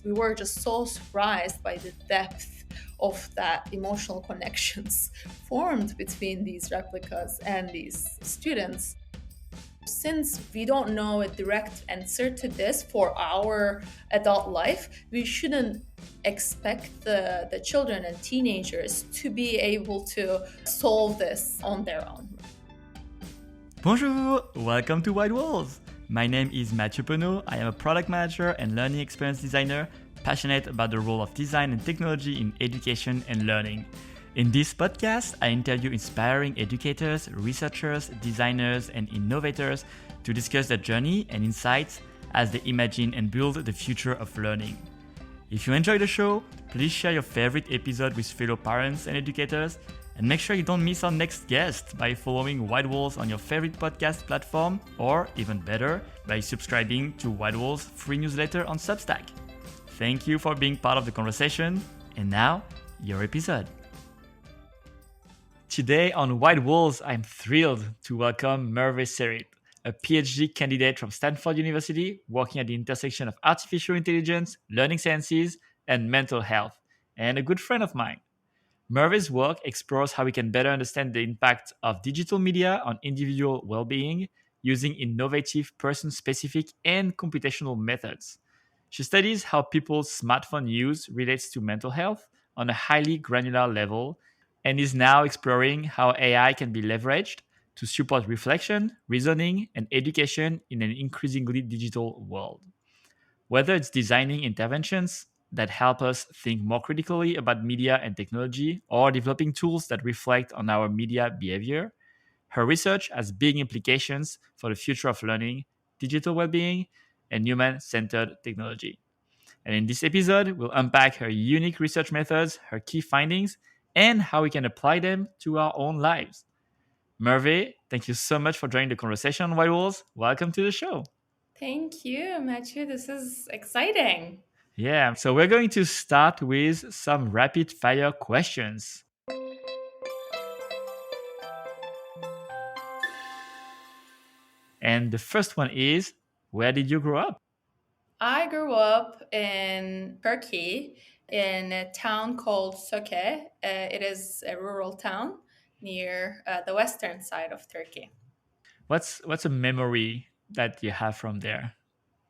we were just so surprised by the depth of that emotional connections formed between these replicas and these students. Since we don't know a direct answer to this for our adult life, we shouldn't expect the children and teenagers to be able to solve this on their own. Bonjour! Welcome to White Walls! My name is Mathieu Penaud. I am a product manager and learning experience designer, passionate about the role of design and technology in education and learning. In this podcast, I interview inspiring educators, researchers, designers, and innovators to discuss their journey and insights as they imagine and build the future of learning. If you enjoy the show, please share your favorite episode with fellow parents and educators, and make sure you don't miss our next guest by following White Walls on your favorite podcast platform, or even better, by subscribing to White Walls' free newsletter on Substack. Thank you for being part of the conversation, and now, your episode. Today on White Walls, I'm thrilled to welcome Merve Cerit, a PhD candidate from Stanford University working at the intersection of artificial intelligence, learning sciences, and mental health, and a good friend of mine. Merve's work explores how we can better understand the impact of digital media on individual well-being using innovative person-specific and computational methods. She studies how people's smartphone use relates to mental health on a highly granular level, and is now exploring how AI can be leveraged to support reflection, reasoning, and education in an increasingly digital world. Whether it's designing interventions that help us think more critically about media and technology, or developing tools that reflect on our media behavior, her research has big implications for the future of learning, digital well-being, and human-centered technology. And in this episode, we'll unpack her unique research methods, her key findings, and how we can apply them to our own lives. Merve, thank you so much for joining the conversation on White Walls. Welcome to the show. Thank you, Mathieu. This is exciting. Yeah, so we're going to start with some rapid fire questions. And the first one is, where did you grow up? I grew up in Turkey in a town called Söke. It is a rural town near the western side of Turkey. What's a memory that you have from there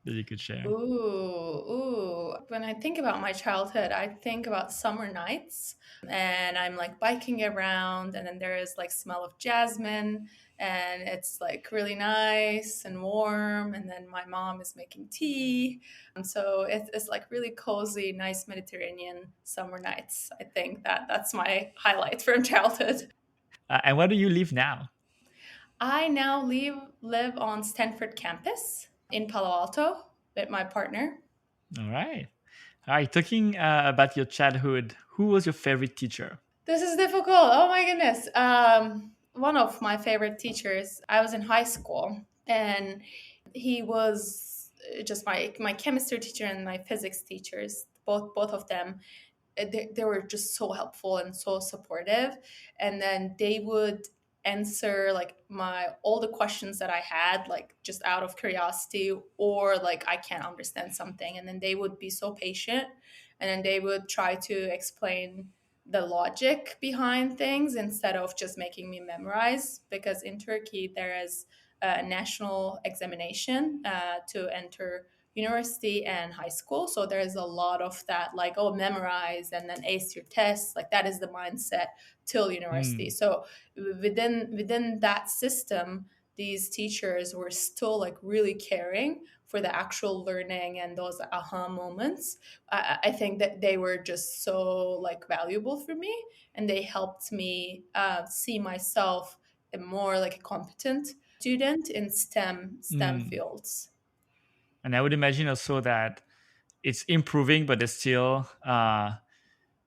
that you could share? Ooh. When I think about my childhood, I think about summer nights and I'm like biking around and then there is like smell of jasmine and it's like really nice and warm and then my mom is making tea. And so it's like really cozy, nice Mediterranean summer nights. I think that's my highlight from childhood. And where do you live now? I now live on Stanford campus in Palo Alto with my partner. All right. All right. Talking about your childhood, who was your favorite teacher? This is difficult. Oh my goodness. One of my favorite teachers, I was in high school and he was just my chemistry teacher and my physics teachers, both of them. They were just so helpful and so supportive. And then they would answer like my all the questions that I had, like just out of curiosity or like I can't understand something. And then they would be so patient and then they would try to explain the logic behind things instead of just making me memorize. Because in Turkey, there is a national examination to enter university and high school. So there's a lot of that, like, oh, memorize and then ace your tests. Like that is the mindset till university. So within that system, these teachers were still like really caring for the actual learning and those aha moments. I think that they were just so like valuable for me, and they helped me see myself more like a competent student in STEM fields. And I would imagine also that it's improving, but there's still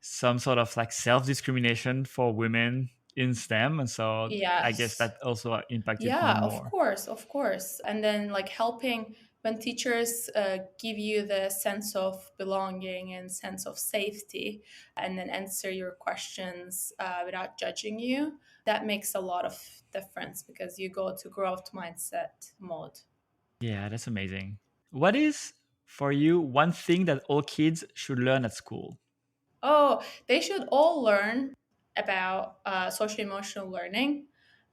some sort of like self-discrimination for women in STEM. And so I guess Yes. that also impacted you Yeah, more. of course. And then like helping when teachers give you the sense of belonging and sense of safety and then answer your questions without judging you, that makes a lot of difference because you go to growth mindset mode. Yeah, that's amazing. What is for you, one thing that all kids should learn at school? Oh, they should all learn about social emotional learning.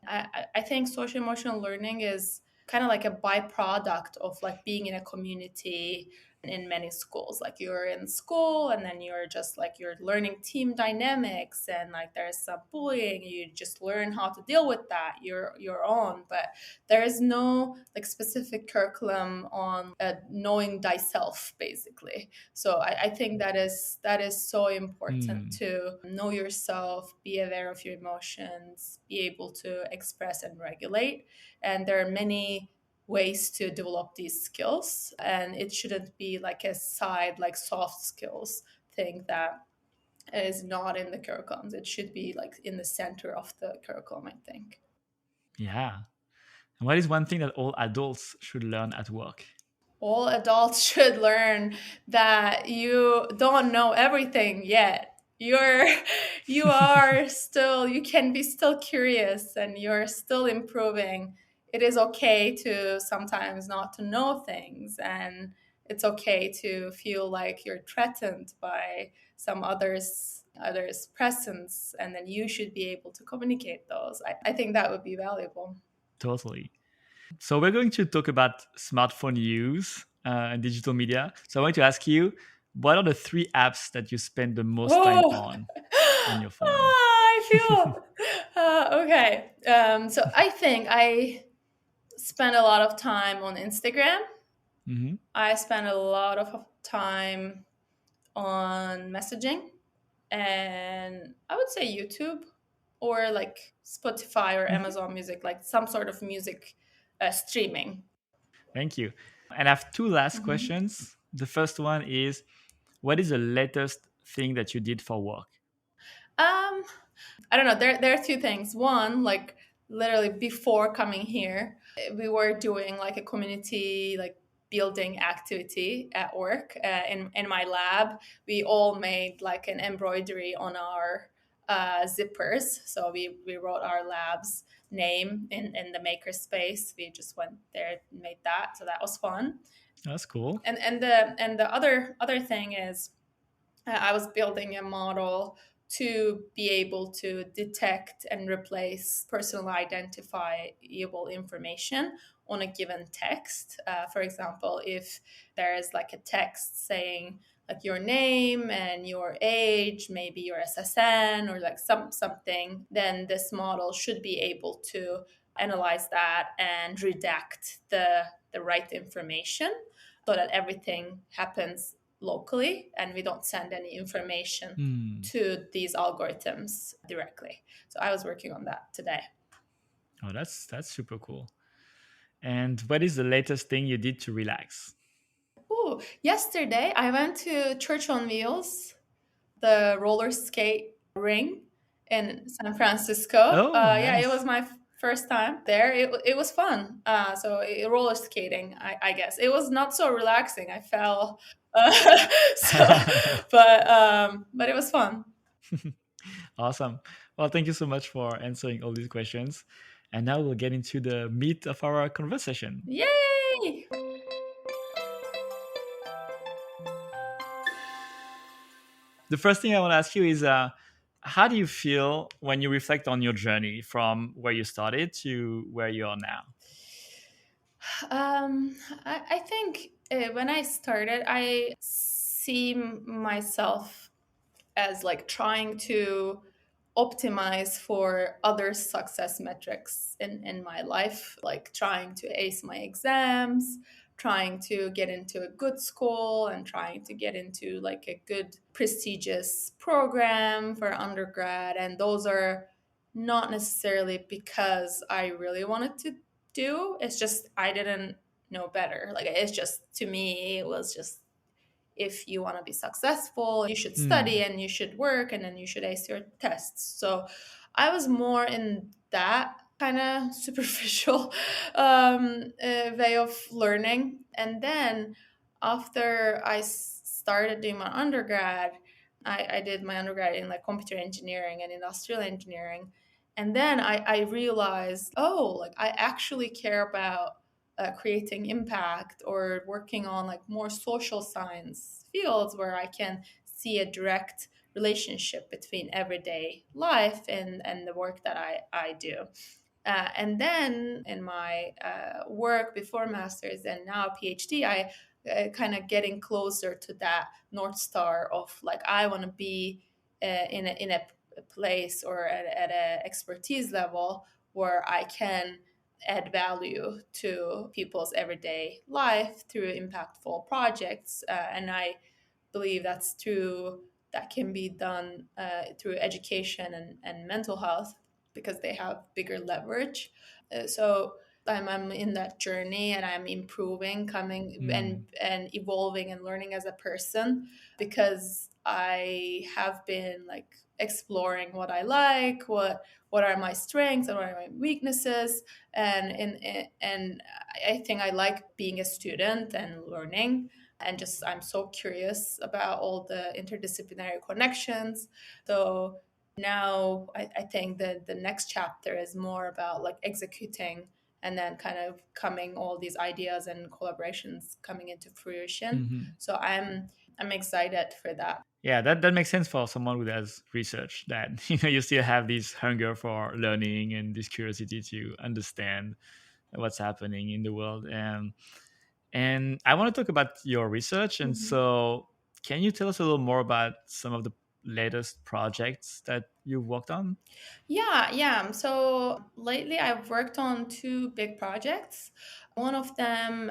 I think social emotional learning is kind of like a byproduct of like being in a community in many schools. Like you're in school and then you're just like you're learning team dynamics and like there's some bullying. You just learn how to deal with that. Your own, but there is no like specific curriculum on knowing thyself, basically. So I think that is so important Hmm. to know yourself, be aware of your emotions, be able to express and regulate. And there are many ways to develop these skills, and it shouldn't be like a side like soft skills thing that is not in the curriculums. It should be like in the center of the curriculum, I think. Yeah. And what is one thing that all adults should learn at work? All adults should learn that you don't know everything yet. You can be still curious and you're still improving. It is okay to sometimes not to know things, and it's okay to feel like you're threatened by some others presence, and then you should be able to communicate those. I think that would be valuable. Totally. So we're going to talk about smartphone use and digital media. So I want to ask you, what are the three apps that you spend the most time Oh, on your phone? I feel okay. So I think I spend a lot of time on Instagram. Hmm. I spend a lot of time on messaging, and I would say YouTube or like Spotify or Hmm. Amazon Music, like some sort of music streaming. Thank you. And I have two last Mhm. questions. The first one is, what is the latest thing that you did for work? Um, I don't know. There are two things. One, like literally before coming here, we were doing like a community like building activity at work in my lab. We all made like an embroidery on our zippers. So we wrote our lab's name in the maker space. We just went there and made that. So that was fun. That's cool. And the other thing is I was building a model to be able to detect and replace personal identifiable information on a given text. For example, if there is like a text saying like your name and your age, maybe your SSN or like something, then this model should be able to analyze that and redact the right information so that everything happens locally and we don't send any information Hmm. to these algorithms directly. So I was working on that today. Oh, that's super cool. And what is the latest thing you did to relax? Oh, yesterday I went to Church on Wheels, the roller skate ring in San Francisco. Oh, Yeah, it was nice. my first time there. It was fun. Roller skating, I guess. It was not so relaxing. I fell. So, but it was fun. Awesome. Well, thank you so much for answering all these questions. And now we'll get into the meat of our conversation. Yay! The first thing I want to ask you is how do you feel when you reflect on your journey from where you started to where you are now? I think when I started, I see myself as like trying to optimize for other success metrics in my life, like trying to ace my exams, trying to get into a good school, and trying to get into like a good prestigious program for undergrad. And those are not necessarily because I really wanted to do. It's just I didn't know better. Like it's just to me, it was just if you want to be successful, you should study Hmm. and you should work and then you should ace your tests. So I was more in that kind of superficial way of learning. And then after I started doing my undergrad, I did my undergrad in like computer engineering and industrial engineering. And then I realized, oh, like I actually care about creating impact or working on like more social science fields where I can see a direct relationship between everyday life and the work that I do. And then in my work before master's and now PhD, I kind of getting closer to that North Star of like, I want to be in a place or at a expertise level where I can add value to people's everyday life through impactful projects. And I believe that's true. That can be done through education and mental health because they have bigger leverage. So I'm in that journey and I'm improving, coming Mm. and evolving and learning as a person because I have been like exploring what I like, what are my strengths and what are my weaknesses, and I think I like being a student and learning and just I'm so curious about all the interdisciplinary connections. So now I think that the next chapter is more about like executing and then kind of coming all these ideas and collaborations coming into fruition. Hmm. So I'm excited for that. Yeah, that makes sense for someone who does research. That you still have this hunger for learning and this curiosity to understand what's happening in the world. And I want to talk about your research. And Mhm. so, can you tell us a little more about some of the latest projects that you've worked on? Yeah. So lately, I've worked on two big projects. One of them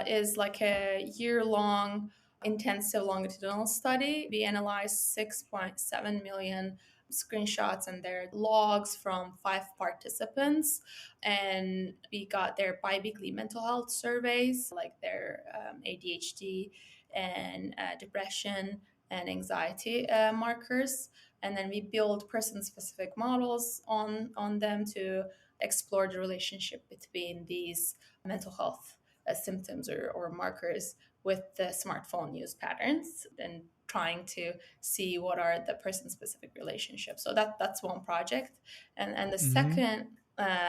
is like a year-long intensive longitudinal study. We analyzed 6.7 million screenshots and their logs from five participants, and we got their biweekly mental health surveys, like their ADHD and depression and anxiety markers, and then we build person specific models on them to explore the relationship between these mental health symptoms or markers with the smartphone use patterns and trying to see what are the person specific relationships. So that's one project, and the Hmm. second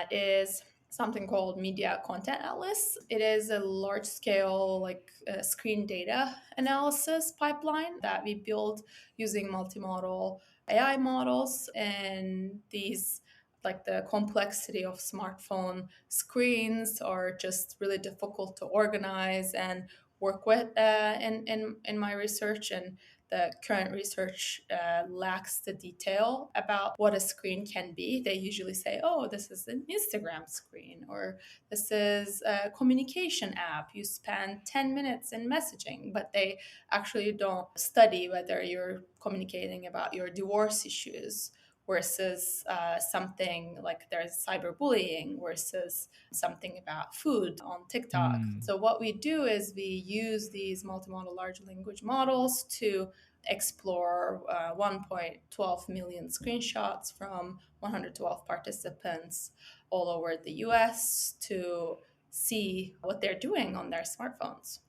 is something called Media Content Atlas. It is a large scale like screen data analysis pipeline that we build using multimodal AI models, and these like the complexity of smartphone screens are just really difficult to organize and work with in my research, and the current research lacks the detail about what a screen can be. They usually say, oh, this is an Instagram screen, or this is a communication app. You spend 10 minutes in messaging, but they actually don't study whether you're communicating about your divorce issues versus something like there's cyberbullying versus something about food on TikTok. Mm. So what we do is we use these multimodal large language models to explore 1.12 million screenshots from 112 participants all over the US to see what they're doing on their smartphones.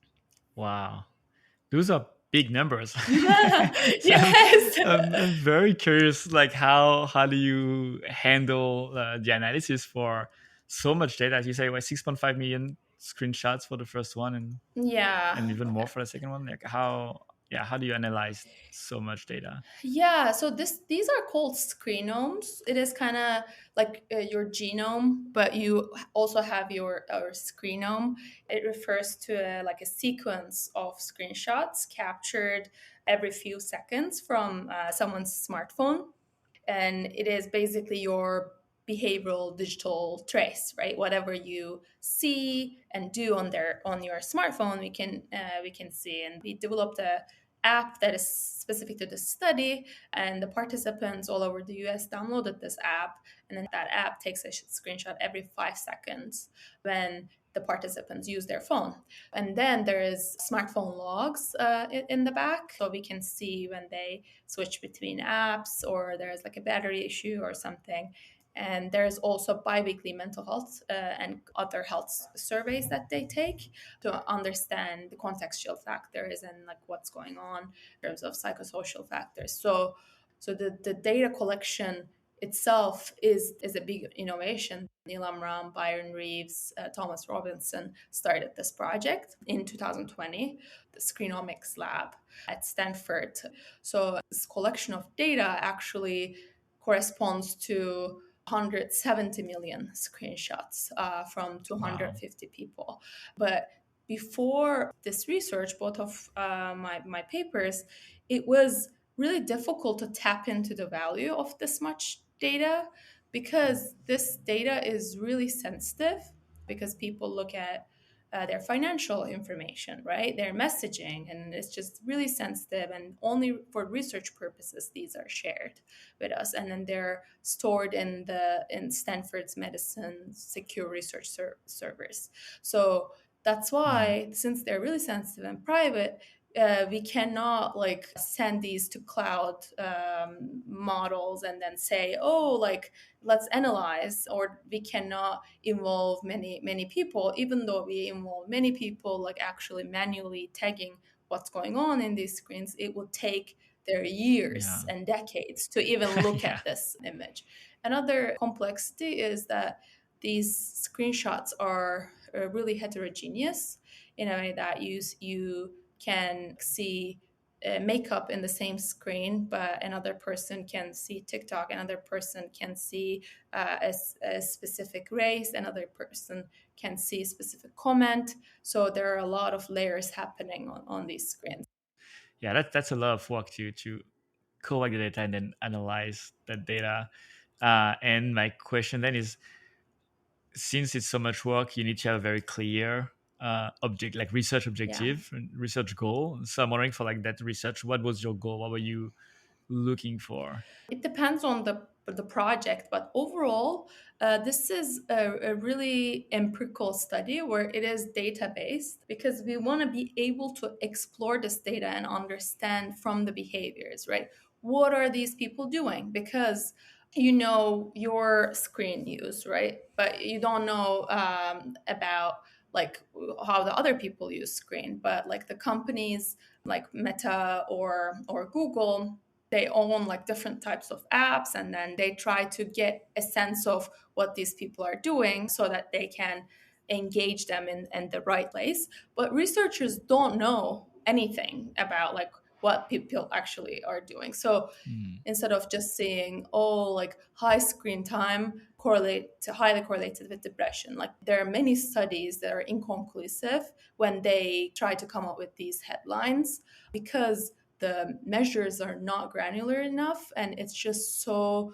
Wow. Those are big numbers. So Yes. I'm very curious, like how do you handle the analysis for so much data? As you say, like 6.5 million screenshots for the first one, and Yeah. even more for the second one. Like how do you analyze so much data? Yeah, so these are called screenomes. It is kind of like your genome, but you also have your screenome. It refers to like a sequence of screenshots captured every few seconds from someone's smartphone, and it is basically your behavioral digital trace, right? Whatever you see and do on your smartphone, we can see. And we developed a app that is specific to this study, and the participants all over the US downloaded this app, and then that app takes a screenshot every 5 seconds when the participants use their phone. And then there is smartphone logs in the back, so we can see when they switch between apps or there's like a battery issue or something. And there's also biweekly mental health and other health surveys that they take to understand the contextual factors and like what's going on in terms of psychosocial factors. So the data collection itself is a big innovation. Neil Amram, Byron Reeves, Thomas Robinson started this project in 2020, the Screenomics Lab at Stanford. So this collection of data actually corresponds to 170 million screenshots from Wow. 250 people. But before this research, both of my papers, it was really difficult to tap into the value of this much data because this data is really sensitive because people look at their financial information, right? Their messaging, and it's just really sensitive. And only for research purposes, these are shared with us, and then they're stored in Stanford's medicine secure research servers. So that's Mm. why, since they're really sensitive and private, we cannot like send these to cloud models and then say, oh, like let's analyze. Or we cannot involve many people, even though we involve many people, like actually manually tagging what's going on in these screens. It will take their years Yeah. and decades to even look Yeah. at this image. Another complexity is that these screenshots are really heterogeneous in a way that you can see makeup in the same screen, but another person can see TikTok, another person can see a specific race, another person can see a specific comment. So there are a lot of layers happening on these screens. Yeah, that's a lot of work to collect the data and then analyze that data. And my question then is, since it's so much work, you need to have a very clear object, like research Yeah. objective and research goal. So I'm wondering, for like that research, what was your goal? What were you looking for? It depends on the project, but overall, this is a really empirical study where it is data based because we want to be able to explore this data and understand from the behaviors, right? What are these people doing? Because you know your screen use, right? But you don't know about like how the other people use screen. But like the companies like Meta or Google, they own like different types of apps, and then they try to get a sense of what these people are doing so that they can engage them in the right place. But researchers don't know anything about like what people actually are doing. So Hmm. instead of just saying, oh, like high screen time correlate to highly correlated with depression, like there are many studies that are inconclusive when they try to come up with these headlines because the measures are not granular enough, and it's just so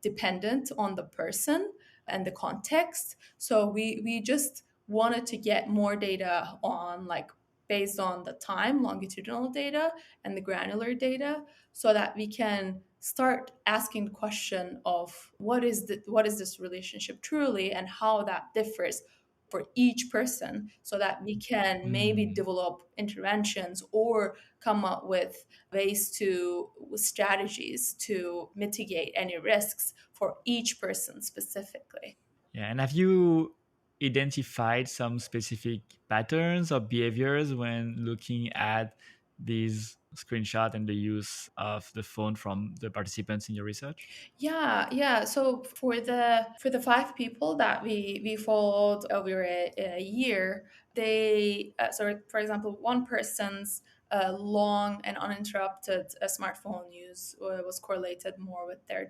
dependent on the person and the context. So we just wanted to get more data on like based on the time longitudinal data and the granular data, so that we can start asking the question of what is this relationship truly, and how that differs for each person, so that we can maybe Hmm. develop interventions or come up with ways to strategies to mitigate any risks for each person specifically. Yeah, and have you identified some specific patterns or behaviors when looking at these screenshot and the use of the phone from the participants in your research? Yeah. So for the five people that we followed over a year, they so for example, one person's long and uninterrupted smartphone use was correlated more with their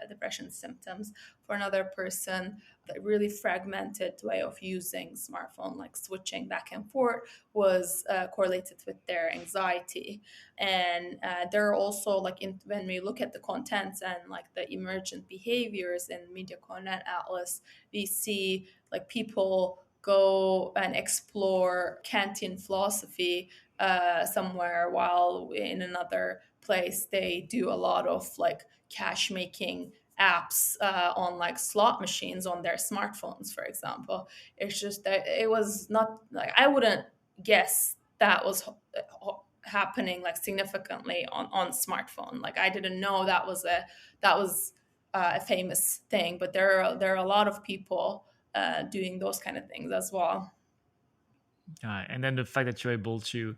depression symptoms. For another person, a really fragmented way of using smartphone, like switching back and forth, was correlated with their anxiety. And there are also like when we look at the contents and like the emergent behaviors in media content atlas, we see like people go and explore Kantian philosophy somewhere, while in another place they do a lot of like cash making apps on like slot machines on their smartphones, for example. It's just that it was not like I wouldn't guess that was happening like significantly on smartphone. Like I didn't know that was a famous thing, but there are a lot of people doing those kind of things as well. And then the fact that you're able to,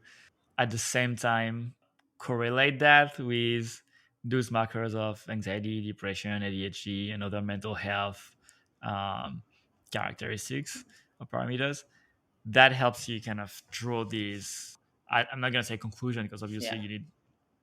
at the same time, correlate that with those markers of anxiety, depression, ADHD, and other mental health um, characteristics or parameters, that helps you kind of draw these. I'm not going to say conclusion because obviously Yeah. you need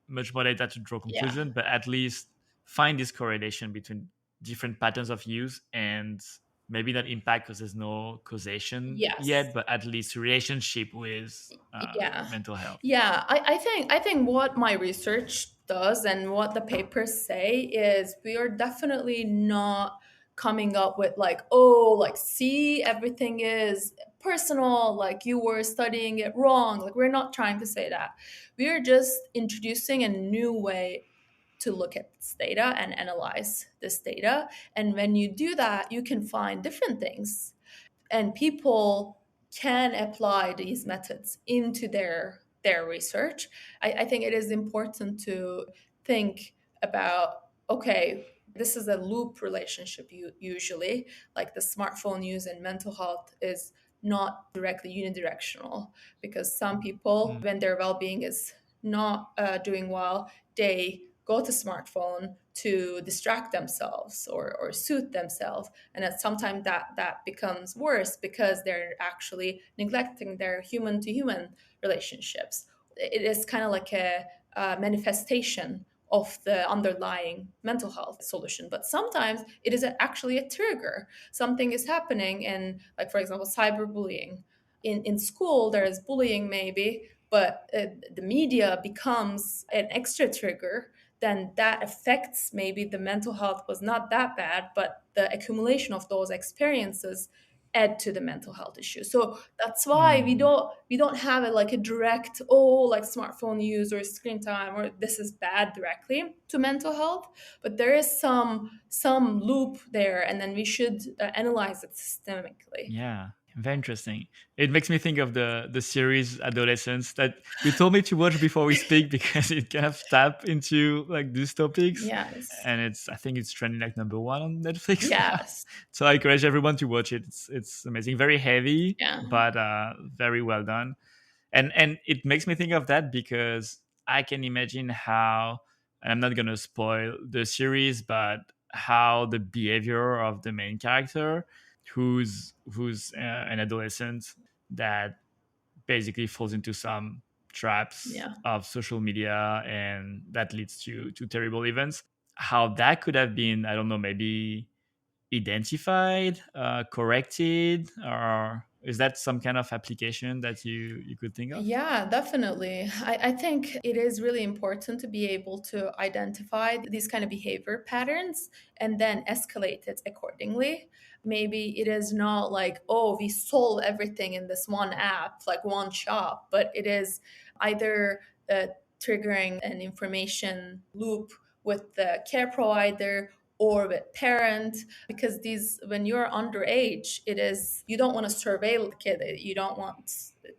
much more data to draw Yeah. conclusion, but at least find this correlation between different patterns of use and maybe not impact because there's no causation Yes. yet, but at least relationship with Yeah. mental health. Yeah. I think what my research does and what the papers say is we are definitely not coming up with like, oh, like see, everything is personal, like you were studying it wrong. Like we're not trying to say that. We are just introducing a new way to look at this data and analyze this data. And when you do that, you can find different things, and people can apply these methods into their research. I think it is important to think about, okay, this is a loop relationship. Usually, like the smartphone use and mental health is not directly unidirectional, because some people, Mm, when their well-being is not doing well, they go to smartphone to distract themselves or soothe themselves, and that sometimes that becomes worse because they're actually neglecting their human to human relationships. It is kind of like a manifestation of the underlying mental health solution, but sometimes it is actually a trigger. Something is happening, and like for example cyberbullying in school, there is bullying maybe, but the media becomes an extra trigger, then that affects, maybe the mental health was not that bad, but the accumulation of those experiences add to the mental health issue. So that's why we mm, don't have it like a direct, oh, like smartphone use or screen time or this is bad directly to mental health, but there is some loop there, and then we should analyze it systemically. yeah, very interesting. It makes me think of the series Adolescence that you told me to watch before we speak because it kind of tap into like these topics, Yes. and it's I think it's trending like number one on Netflix now. Yes. So I encourage everyone to watch it. It's amazing, very heavy, Yeah. but very well done. And it makes me think of that because I can imagine how, and I'm not gonna spoil the series, but how the behavior of the main character, who's an adolescent that basically falls into some traps Yeah. of social media and that leads to terrible events, how that could have been, I don't know, maybe identified, corrected, or is that some kind of application that you could think of? Yeah, definitely. I think it is really important to be able to identify these kind of behavior patterns and then escalate it accordingly. Maybe it is not like, oh, we solve everything in this one app, like one shop, but it is either triggering an information loop with the care provider or with parent, because these, when you're underage, it is, you don't want to surveil the kid, you don't want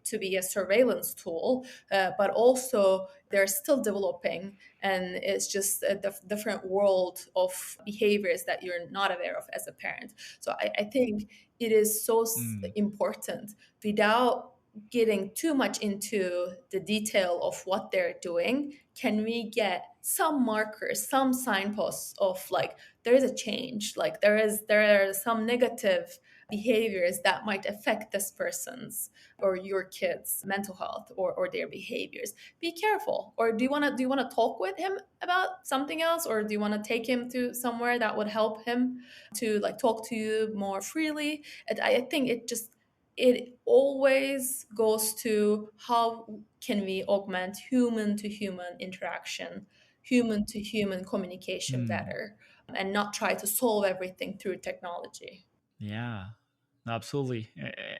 to be a surveillance tool, but also they're still developing, and it's just a different world of behaviors that you're not aware of as a parent. So I think it is so Mm, important, without getting too much into the detail of what they're doing, can we get some markers, some signposts of like there is a change, like there are some negative behaviors that might affect this person's or your kids mental health or their behaviors. Be careful. Or do you want to talk with him about something else, or do you want to take him to somewhere that would help him to like talk to you more freely? And I think it always goes to how can we augment human to human interaction, human to human communication mm. better, and not try to solve everything through technology. Yeah, no, absolutely.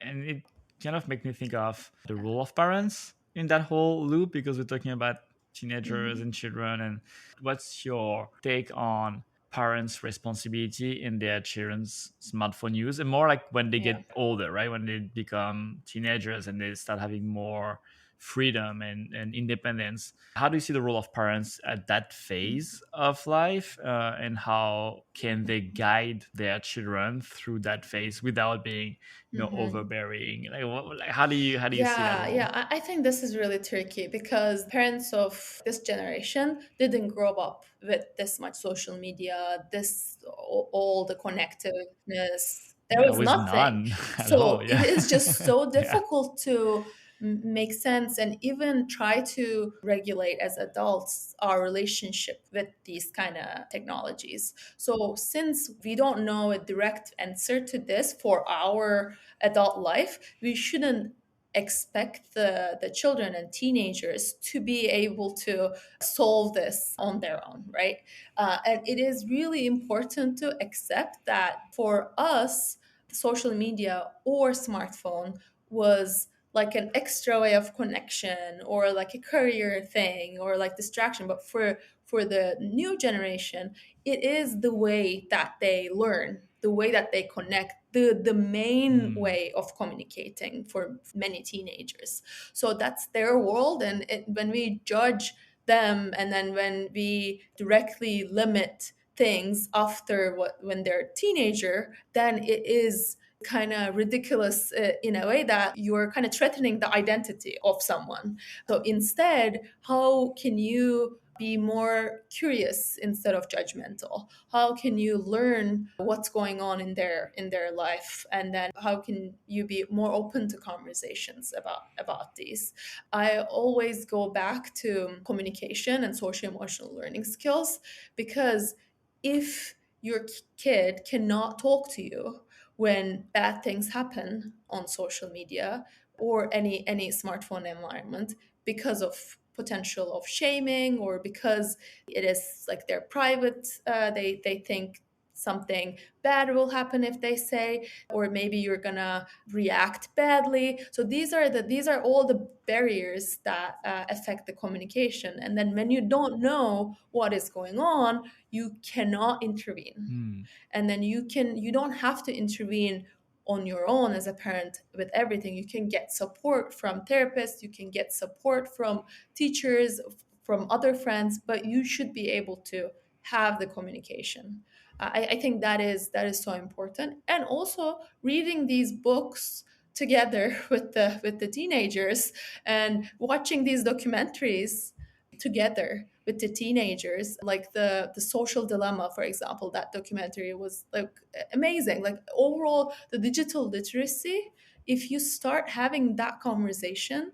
And it kind of makes me think of the role of parents in that whole loop because we're talking about teenagers Mhm. and children. And what's your take on parents' responsibility in their children's smartphone use? And more like when they Yeah. get older, right? When they become teenagers and they start having more freedom and independence. How do you see the role of parents at that phase of life, and how can they guide their children through that phase without being, Mhm. overbearing? Like how do you see that Yeah, role? yeah. I think this is really tricky because parents of this generation didn't grow up with this much social media, this all the connectiveness. There Yeah, was with nothing. none at all. So it Yeah. is just so Yeah. difficult to make sense and even try to regulate as adults our relationship with these kind of technologies. So since we don't know a direct answer to this for our adult life, we shouldn't expect the children and teenagers to be able to solve this on their own, right? And it is really important to accept that for us, social media or smartphone was like an extra way of connection or like a career thing or like distraction. But for the new generation, it is the way that they learn, the way that they connect, the main Hmm. way of communicating for many teenagers. So that's their world, and when we judge them and then when we directly limit things after when they're teenager, then it is kind of ridiculous in a way that you're kind of threatening the identity of someone. So instead, how can you be more curious instead of judgmental? How can you learn what's going on in their life, and then how can you be more open to conversations about these? I always go back to communication and social emotional learning skills, because if your kid cannot talk to you when bad things happen on social media or any smartphone environment because of potential of shaming, or because it is like their private, they think something bad will happen if they say, or maybe you're gonna react badly. So these are all the barriers that affect the communication, and then when you don't know what is going on, you cannot intervene. Hmm. And then you don't have to intervene on your own as a parent with everything. You can get support from therapists, you can get support from teachers, from other friends, but you should be able to have the communication. I think that is so important. And also reading these books together with the teenagers and watching these documentaries together with the teenagers, like the social dilemma, for example. That documentary was like amazing. Like overall, the digital literacy, if you start having that conversation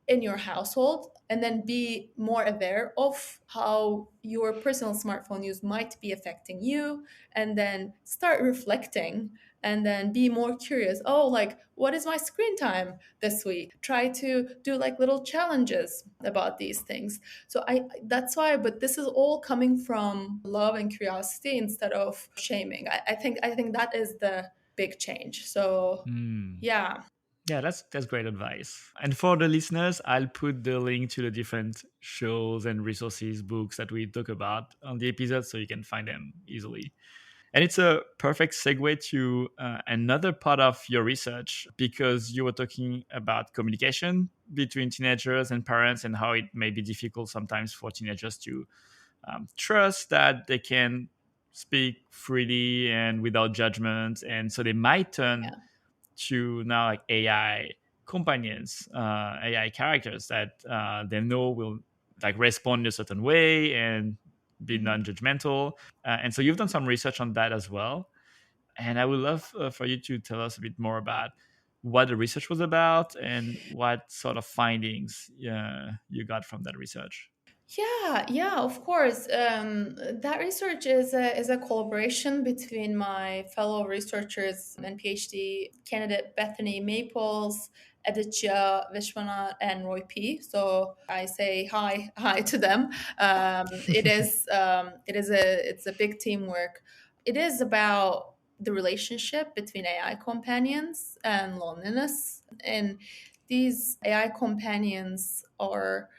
in your household and then be more aware of how your personal smartphone use might be affecting you, and then start reflecting and then be more curious. Oh, like what is my screen time this week? Try to do like little challenges about these things. So I that's why, but this is all coming from love and curiosity instead of shaming. I think that is the big change. So Hmm. yeah. Yeah, that's great advice. And for the listeners, I'll put the link to the different shows and resources, books that we talk about on the episode, so you can find them easily. And it's a perfect segue to another part of your research, because you were talking about communication between teenagers and parents and how it may be difficult sometimes for teenagers to trust that they can speak freely and without judgment. And so they might turn Yeah. to now like AI companions, AI characters that they know will like respond in a certain way and be Mhm. non-judgmental. And so you've done some research on that as well. And I would love for you to tell us a bit more about what the research was about and what sort of findings you got from that research. Yeah, yeah, of course. That research is a collaboration between my fellow researchers and PhD candidate Bethany Maples, Aditya Vishwanath, and Roy P. So I say hi to them. It's a big teamwork. It is about the relationship between AI companions and loneliness, and these AI companions are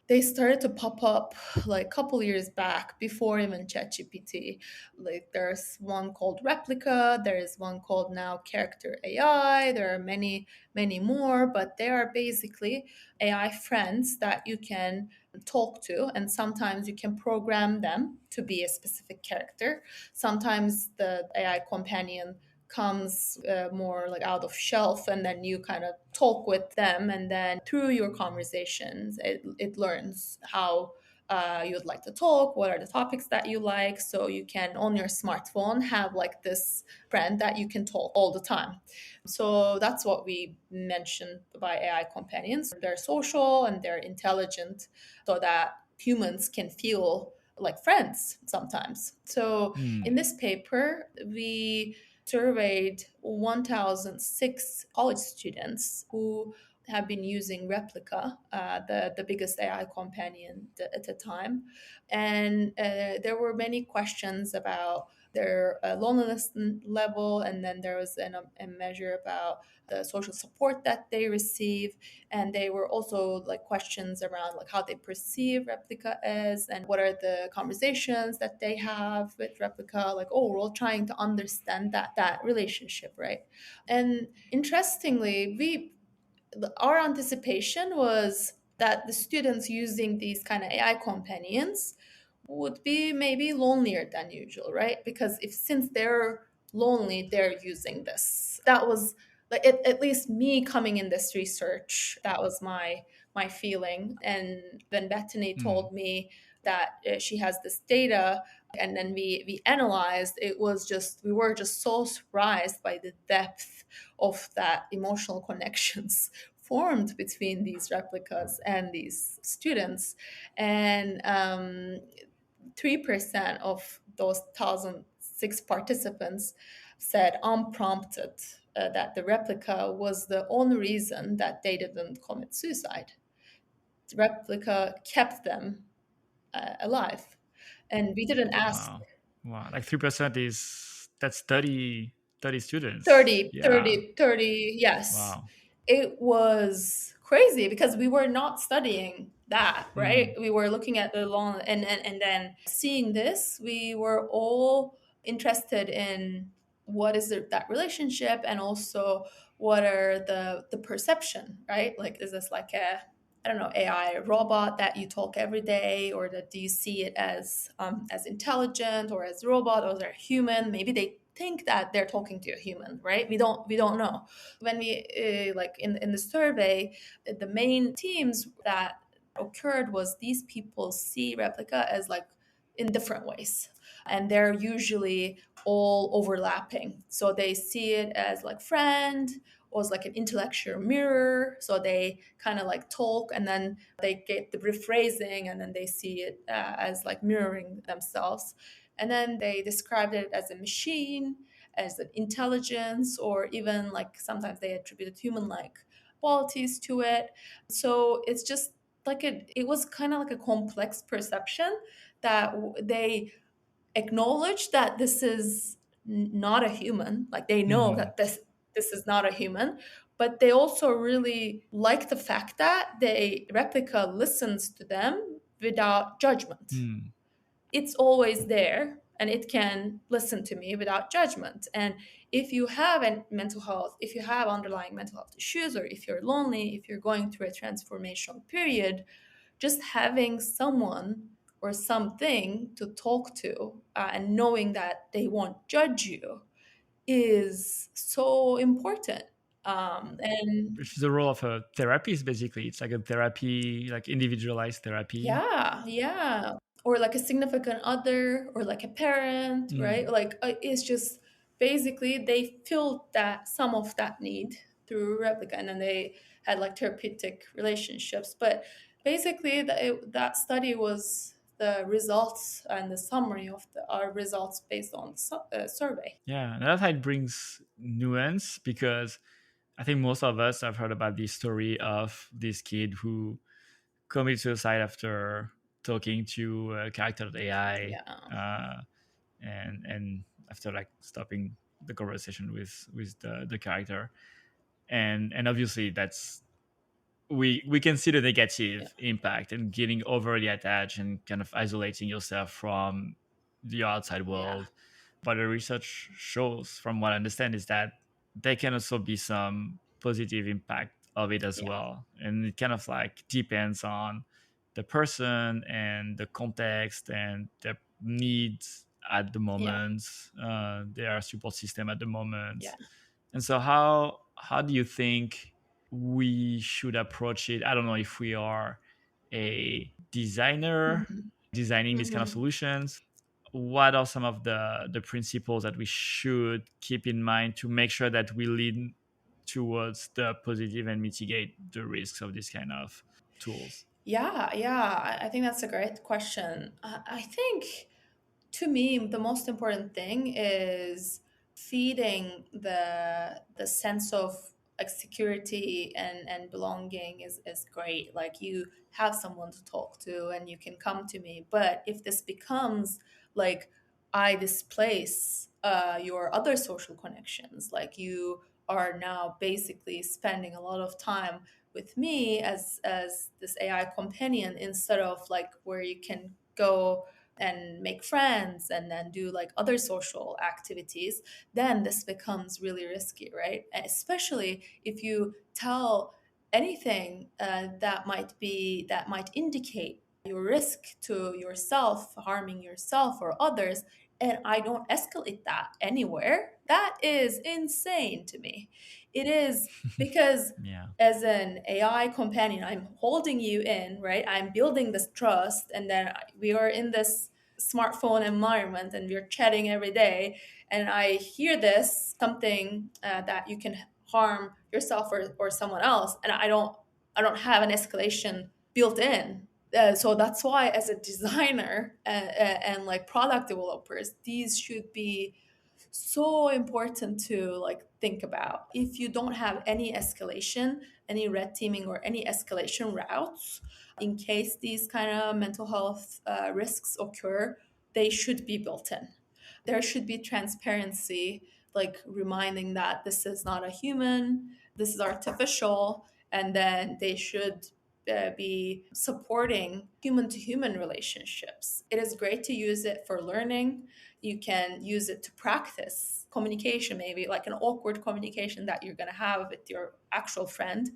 They started to pop up like a couple years back before even ChatGPT. Like there's one called Replica, there is one called now Character AI. There are many, many more, but they are basically AI friends that you can talk to, and sometimes you can program them to be a specific character. Sometimes the AI companion comes more like out of shelf, and then you kind of talk with them, and then through your conversations it learns how you'd like to talk, what are the topics that you like, so you can on your smartphone have like this friend that you can talk all the time. So that's what we mentioned by AI companions. They're social and they're intelligent, so that humans can feel like friends sometimes. So in Hmm. this paper we surveyed 1,006 college students who have been using Replica, the biggest AI companion at the time. And there were many questions about their loneliness level, and then there was a measure about the social support that they receive, and they were also like questions around like how they perceive Replica as, and what are the conversations that they have with Replica, like overall trying to understand that relationship, right? And interestingly, we our anticipation was that the students using these kind of AI companions would be maybe lonelier than usual, right? Because if since they're lonely, they're using this. That was like at least me coming in this research. That was my feeling. And then Bethany Hmm. told me that she has this data, and then we analyzed. It was just we were just so surprised by the depth of that emotional connections formed between these replicas and these students. And 3% of those 1,006 participants said unprompted that the replica was the only reason that they didn't commit suicide. The replica kept them alive. And we didn't ask. Wow. Wow. Like 3% is that's 30 students. 30, Yeah. 30, 30. Yes. Wow. It was crazy because we were not studying that, right? Hmm. We were looking at the long, and then seeing this, we were all interested in what is that relationship, and also what are the perception, right? Like, is this like a, I don't know, AI robot that you talk every day, or that do you see it as intelligent or as robot, or they're human? Maybe they think that they're talking to a human, right? We don't know. When we like in the survey, the main themes that occurred was these people see replica as like in different ways, and they're usually all overlapping. So they see it as like friend, or as like an intellectual mirror, so they kind of like talk, and then they get the rephrasing, and then they see it as like mirroring themselves. And then they described it as a machine, as an intelligence, or even like sometimes they attributed human like qualities to it. So it's just like it was kind of like a complex perception that they acknowledge that this is not a human, like they know Hmm. that this is not a human, but they also really like the fact that the replica listens to them without judgment. Hmm. It's always there, and it can listen to me without judgment. And if you have a mental health, if you have underlying mental health issues, or if you're lonely, if you're going through a transformational period, just having someone or something to talk to, and knowing that they won't judge you, is so important. And Which is the role of a therapist, basically. It's like a therapy, like individualized therapy. yeah, yeah. Or like a significant other, or like a parent, right? Hmm. Like it's just basically they filled that some of that need through replica, and then they had like therapeutic relationships. But basically, that study was the results and the summary of our results based on survey. Yeah. And that it brings nuance because I think most of us have heard about this story of this kid who committed suicide after talking to a character of AI, Yeah, and after like stopping the conversation with the character, and obviously that's we can see the Yeah. negative impact and getting overly attached and kind of isolating yourself from the outside Yeah. world. But the research shows, from what I understand, is that there can also be some positive impact of it as Yeah. well, and it kind of like depends on the person and the context and their needs at the Yeah. moment, their support system at the moment. Yeah. And so, how do you think we should approach it? I don't know if we are a designer Hmm. designing these kind of Hmm. solutions. What are some of the principles that we should keep in mind to make sure that we lead towards the positive and mitigate the risks of this kind of tools? Yeah. Yeah. I think that's a great question. I think to me the most important thing is feeding the sense of like security and belonging is great, like you have someone to talk to and you can come to me. But if this becomes like I displace your other social connections, like you are now basically spending a lot of time with me as this AI companion instead of like where you can go and make friends and then do like other social activities, then this becomes really risky, right? Especially if you tell anything that might indicate your risk to yourself, harming yourself or others, and I don't escalate that anywhere. That is insane to me. It is because Yeah. as an AI companion, I'm holding you in, right? I'm building this trust, and then we are in this smartphone environment and we're chatting every day. And I hear this something that you can harm yourself or someone else, and I don't have an escalation built in. So that's why, as a designer and like product developers, these should be so important to like think about. If you don't have any escalation, any red teaming or any escalation routes in case these kind of mental health risks occur, they should be built in. There should be transparency, like reminding that this is not a human, this is artificial, and then they should be supporting human to human relationships. It is great to use it for learning. You can use it to practice communication, maybe like an awkward communication that you're going to have with your actual friend,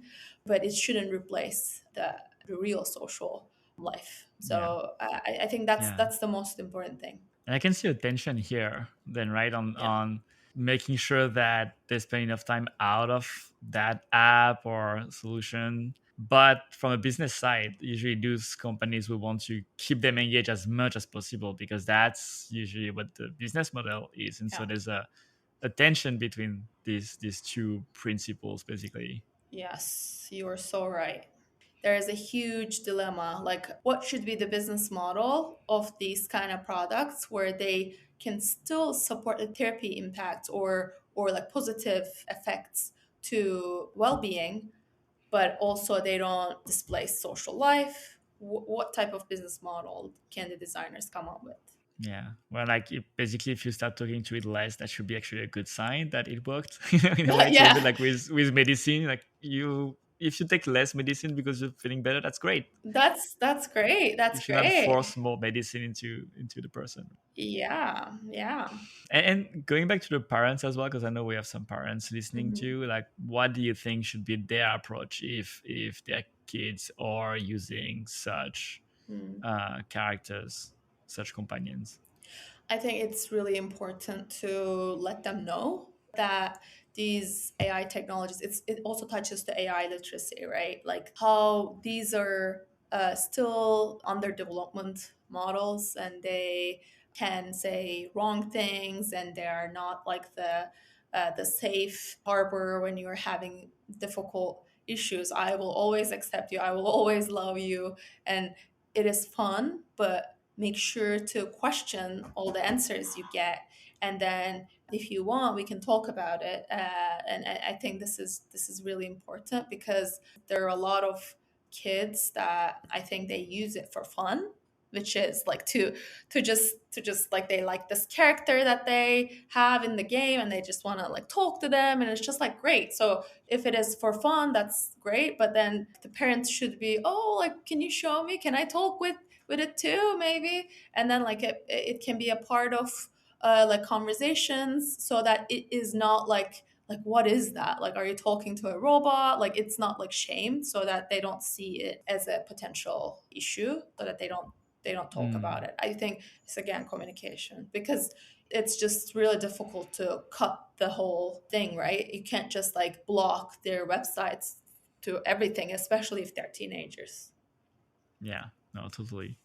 but it shouldn't replace the real social life. Yeah. So I think that's Yeah. that's the most important thing. And I can see a tension here, then, right? Yeah. On making sure that they spend enough time out of that app or solution. But from a business side, usually those companies will want to keep them engaged as much as possible because that's usually what the business model is. And so Yeah. there's a tension between these two principles, basically. Yes, you are so right. There is a huge dilemma. Like, what should be the business model of these kind of products where they can still support the therapy impact or like positive effects to well-being, but also they don't displace social life? What type of business model can the designers come up with? Yeah. Well, like basically, if you start talking to it less, that should be actually a good sign that it worked. In a way, it's a little bit Yeah, like with medicine. Like you, if you take less medicine because you're feeling better, that's great. that's great. You That's should not great. force more medicine into the person. Yeah, yeah. And going back to the parents as well, because I know we have some parents listening Mhm. to. Like, what do you think should be their approach if their kids are using such Mm. characters, such companions? I think it's really important to let them know that these AI technologies, it also touches the AI literacy, right? Like how these are still under development models and they can say wrong things and they are not like the safe harbor when you're having difficult issues. I will always accept you. I will always love you. And it is fun, but make sure to question all the answers you get, and then if you want we can talk about it. And I think this is really important because there are a lot of kids that I think they use it for fun, which is like to just like they like this character that they have in the game and they just want to like talk to them, and it's just like great. So if it is for fun, that's great, but then the parents should be, oh, like, can you show me, can I talk with it too, maybe? And then like it can be a part of like conversations, so that it is not like what is that, like, are you talking to a robot? Like, it's not like shamed, so that they don't see it as a potential issue, so that they don't talk about Mm, it. I think it's again communication, because it's just really difficult to cut the whole thing, right? You can't just like block their websites to everything, especially if they're teenagers. yeah, no, totally.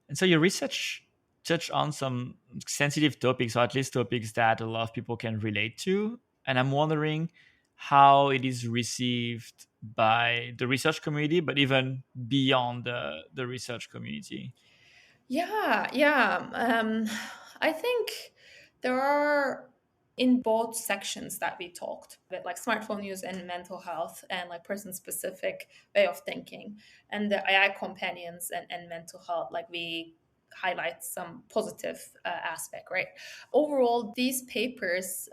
And so your research touched on some sensitive topics, or at least topics that a lot of people can relate to. And I'm wondering how it is received by the research community, but even beyond the research community. Yeah, yeah. I think there are, in both sections that we talked, but like smartphone use and mental health and like person specific way of thinking, and the AI companions and mental health, like we highlight some positive aspect, right? Overall, these papers,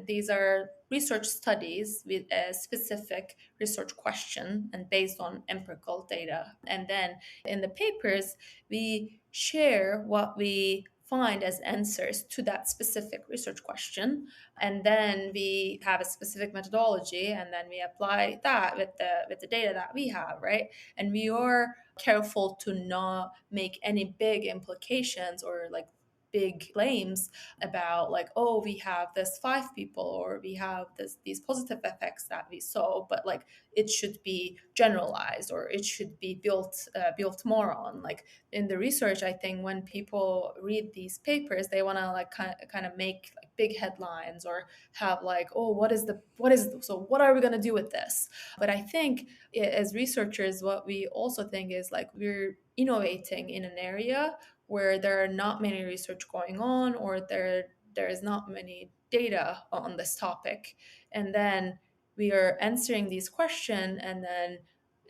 these are research studies with a specific research question and based on empirical data. And then in the papers, we share what we find as answers to that specific research question, and then we have a specific methodology, and then we apply that with the data that we have, right? And we are careful to not make any big implications or like big claims about like, oh, we have this 5 people, or we have these positive effects that we saw, but like it should be generalized, or it should be built more on like in the research. I think when people read these papers, they want to like kind of make like big headlines, or have like, oh, so what are we going to do with this? But I think as researchers, what we also think is like we're innovating in an area where there are not many research going on, or there is not many data on this topic, and then we are answering these questions, and then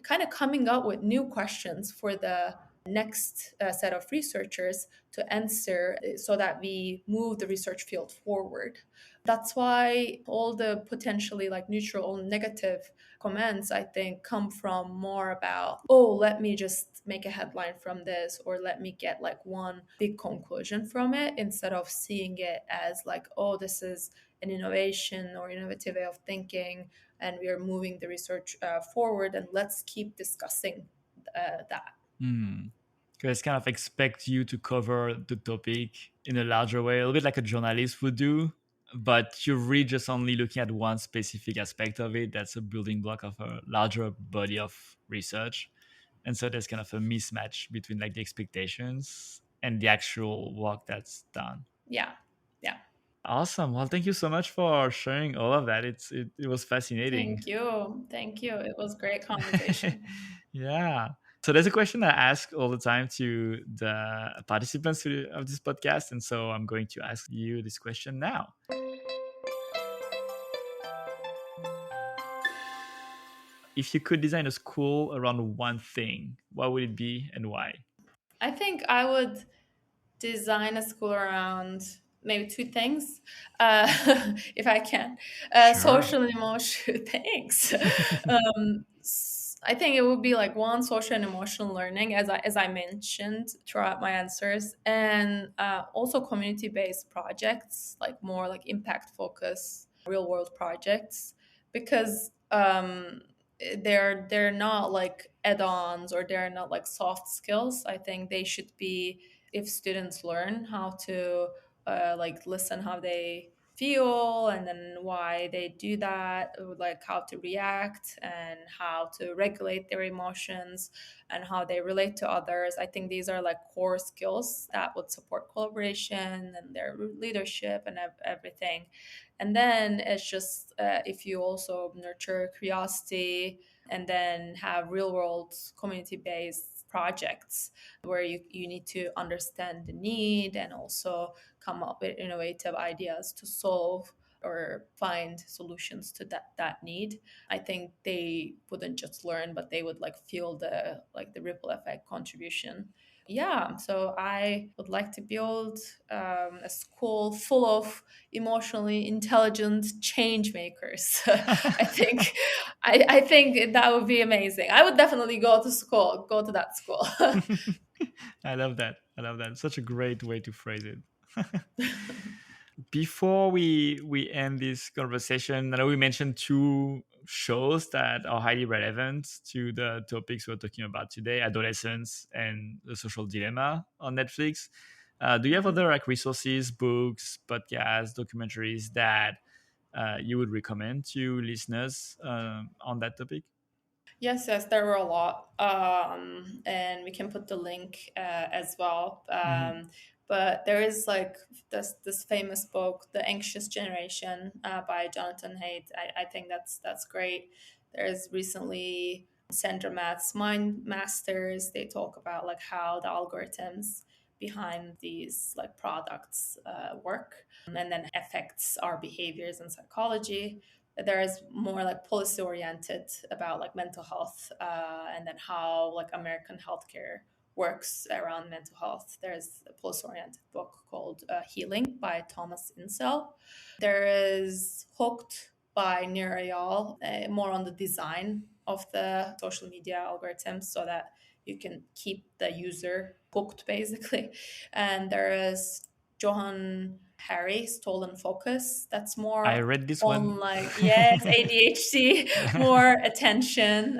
kind of coming up with new questions for the next set of researchers to answer, so that we move the research field forward. That's why all the potentially like neutral or negative comments, I think, come from more about, oh, let me just make a headline from this, or let me get like one big conclusion from it, instead of seeing it as like, oh, this is an innovation or innovative way of thinking, and we are moving the research forward, and let's keep discussing that. Hmm. Because kind of expect you to cover the topic in a larger way, a little bit like a journalist would do, but you're really just only looking at one specific aspect of it. That's a building block of a larger body of research. And so there's kind of a mismatch between like the expectations and the actual work that's done. Yeah, yeah. Awesome. Well, thank you so much for sharing all of that. It was fascinating. Thank you, it was great conversation. Yeah. So there's a question I ask all the time to the participants of this podcast, and so I'm going to ask you this question now. If you could design a school around one thing, what would it be and why? I think I would design a school around maybe two things, if I can. Sure. Social and emotional things. I think it would be like one, social and emotional learning, as I mentioned throughout my answers, and also community based projects, like more like impact focus, real world projects, because they're not like add-ons, or they're not like soft skills. I think they should be, if students learn how to like listen how they feel, and then why they do that, like how to react and how to regulate their emotions and how they relate to others. I think these are like core skills that would support collaboration and their leadership and everything. And then it's just if you also nurture curiosity, and then have real world community based projects where you need to understand the need, and also come up with innovative ideas to solve or find solutions to that need. I think they wouldn't just learn, but they would like feel the ripple effect contribution. Yeah, so I would like to build a school full of emotionally intelligent change makers. I think, I think that would be amazing. I would definitely go to that school. I love that. I love that. Such a great way to phrase it. Before we end this conversation, I know we mentioned two shows that are highly relevant to the topics we're talking about today: adolescence and the social dilemma on Netflix. Do you have other like resources, books, podcasts, documentaries that you would recommend to listeners on that topic? Yes, yes, there were a lot, and we can put the link as well. Hmm. But there is like this famous book, "The Anxious Generation" by Jonathan Haidt. I think that's great. There's recently Sandra Matt's Mind Masters. They talk about like how the algorithms behind these like products work, and then affects our behaviors and psychology. There is more like policy oriented about like mental health, and then how like American healthcare works around mental health. There's a policy oriented book called Healing by Thomas Insel. There is Hooked by Nir Eyal, more on the design of the social media algorithms so that you can keep the user hooked basically. And there is Johan Harry, Stolen Focus. That's I more read this one. on like, yes, ADHD, Yeah. more attention.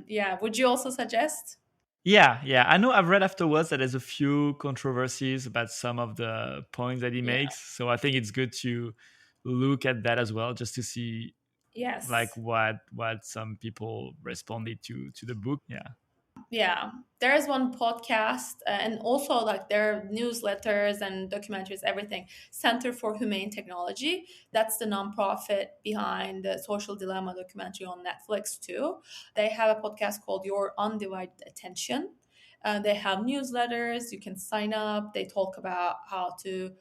Yeah, would you also suggest? Yeah, yeah. I know I've read afterwards that there's a few controversies about some of the points that he Yeah, makes. So I think it's good to look at that as well, just to see like yes. what some people responded to the book. Yeah. Yeah, there is one podcast, and also like there are newsletters and documentaries, everything. Center for Humane Technology. That's the nonprofit behind the Social Dilemma documentary on Netflix too. They have a podcast called Your Undivided Attention. They have newsletters. You can sign up. They talk about how to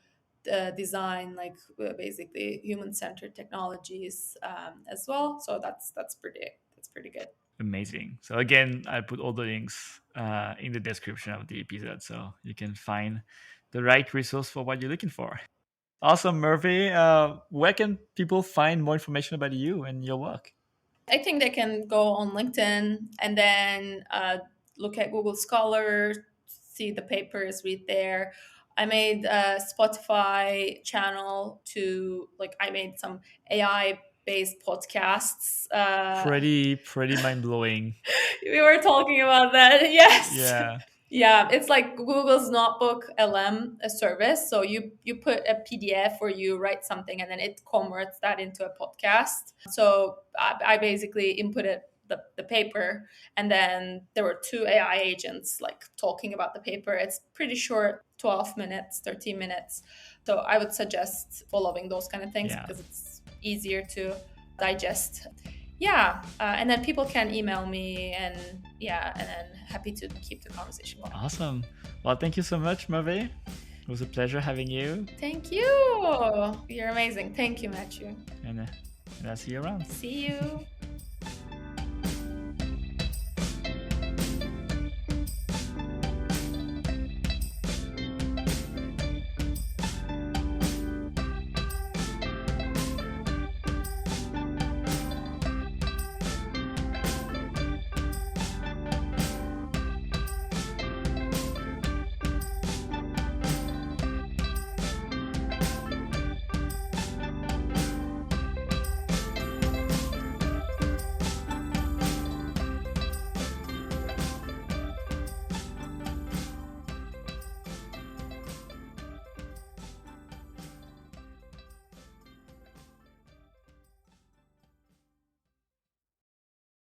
design like basically human-centered technologies as well. So that's pretty good. Amazing. So again, I put all the links in the description of the episode, so you can find the right resource for what you're looking for. Awesome, Murphy. Where can people find more information about you and your work? I think they can go on LinkedIn and then look at Google Scholar, see the papers, read there. I made a Spotify channel to like I made some AI based podcasts. Pretty mind blowing. We were talking about that. Yes. Yeah. Yeah, it's like Google's Notebook LM a service. So you put a PDF or you write something and then it converts that into a podcast. So I basically inputted the paper, and then there were two AI agents like talking about the paper. It's pretty short, 12 minutes, 13 minutes. So I would suggest following those kind of things Yeah. because it's easier to digest. Yeah, and then people can email me, and yeah, and then happy to keep the conversation going. Awesome. Well, thank you so much, Merve. It was a pleasure having you, Thank you. You're amazing. Thank you, Matthew. and I'll see you around. See you.